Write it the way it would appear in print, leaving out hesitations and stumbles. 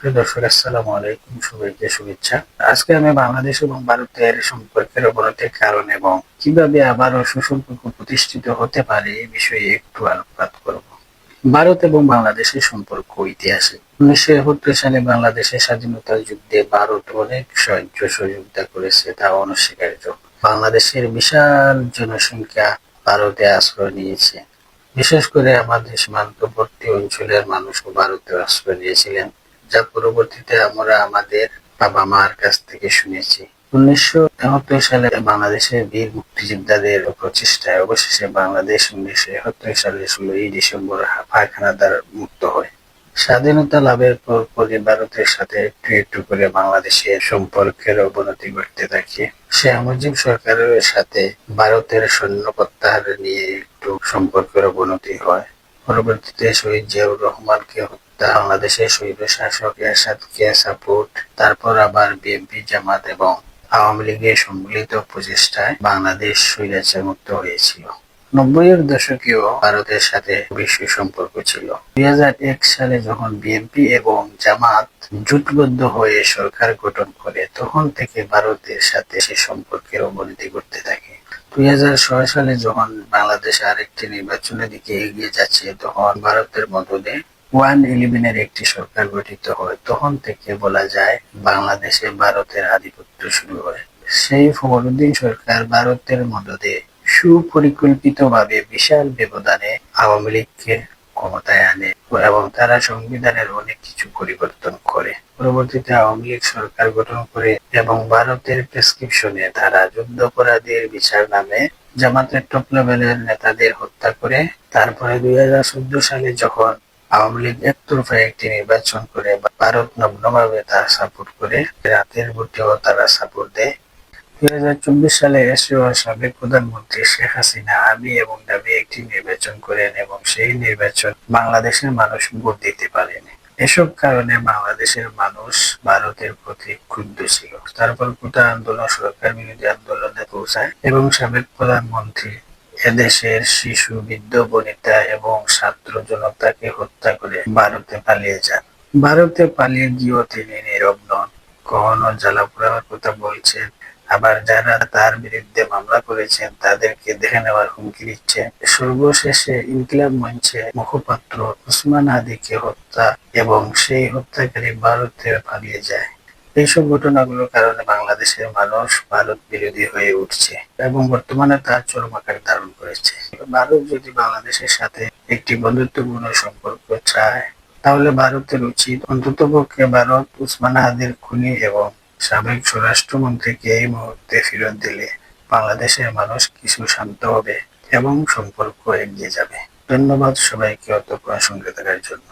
সুপ্রিয় দর্শক, আসসালামু আলাইকুম। সবাইকে শুভেচ্ছা। আজকে আমি বাংলাদেশ এবং ভারতের সম্পর্কের অবনতির কারণ এবং কিভাবে আবারও সুসম্পর্ক প্রতিষ্ঠিত হতে পারে এই বিষয়ে একটু আলোকপাত করব। ভারত এবং বাংলাদেশের সম্পর্ক ইতিহাসে 1971 সালে বাংলাদেশের স্বাধীনতার যুদ্ধে ভারত অনেক সাহায্য সহযোগিতা করেছে, তা অনস্বীকার্য। বাংলাদেশের বিশাল জনসংখ্যা ভারতে আশ্রয় নিয়েছে। বিশেষ করে আমাদের সীমান্তবর্তী অঞ্চলের মানুষও ভারতে আশ্রয় নিয়েছিলেন, যা পরবর্তীতে আমরা আমাদের বাবা-মার কাছ থেকে শুনেছি। 1971 সালে বাংলাদেশের বীর মুক্তিযোদ্ধাদের প্রচেষ্টায় অবশেষে বাংলাদেশ 1971 সালের 16 ডিসেম্বর পাক হানাদার মুক্ত হয়। স্বাধীনতা লাভের পরপরই ভারতের সাথে একটু একটু করে বাংলাদেশের সম্পর্কের অবনতি ঘটতে থাকে। শেখ মুজিব সরকারের সাথে ভারতের সৈন্য প্রত্যাহার নিয়ে একটু সম্পর্কের অবনতি হয়। পরবর্তীতে শহীদ জিয়াউর রহমানকে হত্যা, বাংলাদেশের স্বৈরশাসক এরশাদকে সাপোর্ট, তারপর আবার বিএনপি, জামাত এবং আওয়ামী লীগের সম্মিলিত প্রচেষ্টায় বাংলাদেশ স্বৈরাচার মুক্ত হয়েছিল। 90-এর দশকেও ভারতের সাথে বেশি সম্পর্ক ছিল। 2001 সালে যখন বিএনপি এবং জামাত জোটবদ্ধ হয়ে সরকার গঠন করে, তখন থেকে ভারতের সাথে সে সম্পর্কের অবনতি ঘটতে থাকে। 2006 সালে যখন বাংলাদেশ আরেকটি নির্বাচনের দিকে এগিয়ে যাচ্ছে, তখন ভারতের মদদে 111-এর একটি সরকার গঠিত হয়। তখন থেকে বলা যায় বাংলাদেশে ভারতের আধিপত্য শুরু হয়। সেই ফখরুদ্দিন সরকার ভারতের মদদে সুপরিকল্পিতভাবে বিশাল ব্যবধানে আওয়ামী লীগকে ক্ষমতায় আনে এবং তারা সংবিধানের অনেক কিছু পরিবর্তন করে। পরবর্তীতে আওয়ামী লীগ সরকার গঠন করে এবং ভারতের প্রেসক্রিপশনে তারা যুদ্ধাপরাধীর বিচার নামে জামাতের টপ লেভেলের নেতাদের হত্যা করে। তারপরে 2014 সালে যখন আওয়ামী লীগ একতরফা একটি নির্বাচন করে, ভারত নগ্নভাবে তার সাপোর্ট করে, রাতের ভোটেও তারা সাপোর্ট দেয়। 2024 সালে এসেও সাবেক প্রধানমন্ত্রী শেখ হাসিনা আমি এবং দাবি একটি নির্বাচন করেন এবং সেই নির্বাচন বাংলাদেশের মানুষ ভোট দিতে পারেনি। এসব কারণে বাংলাদেশের মানুষ ভারতের প্রতি ক্ষুব্ধ ছিল। তারপর কোটা আন্দোলন সরকার বিরোধী আন্দোলনে পৌঁছায় এবং সাবেক প্রধানমন্ত্রী এদেশের শিশু, বৃদ্ধ, বনিতা এবং ছাত্র জনতাকে হত্যা করে ভারতে পালিয়ে যান। ভারতে পালিয়ে গিয়েও তিনি নীরব নন, কখনো জ্বালাপোড়ার কথা বলছেন, আবার যারা তার বিরুদ্ধে মামলা করেছেন তাদেরকে দেখে নেওয়ার হুমকি দিচ্ছেন। সর্বশেষে ইনকিলাব মঞ্চের মুখপাত্র ওসমান হাদিকে হত্যা এবং সেই হত্যাকারী ভারতে পালিয়ে যায়। এইসব ঘটনাগুলোর কারণে বাংলাদেশের মানুষ ভারত বিরোধী হয়ে উঠছে এবং বর্তমানে তার চরম আকার ধারণ করেছে। ভারত যদি বাংলাদেশের সাথে একটি বন্ধুত্বপূর্ণ সম্পর্ক চায়, তাহলে ভারতের উচিত অন্ততপক্ষে ভারত ওসমান হাদির খুনি এবং সাবেক স্বরাষ্ট্রমন্ত্রীকে এই মুহূর্তে ফেরত দিলে বাংলাদেশের মানুষ কিছু শান্ত হবে এবং সম্পর্ক এগিয়ে যাবে। ধন্যবাদ সবাইকে অতক্ষণ সঙ্গে থাকার জন্য।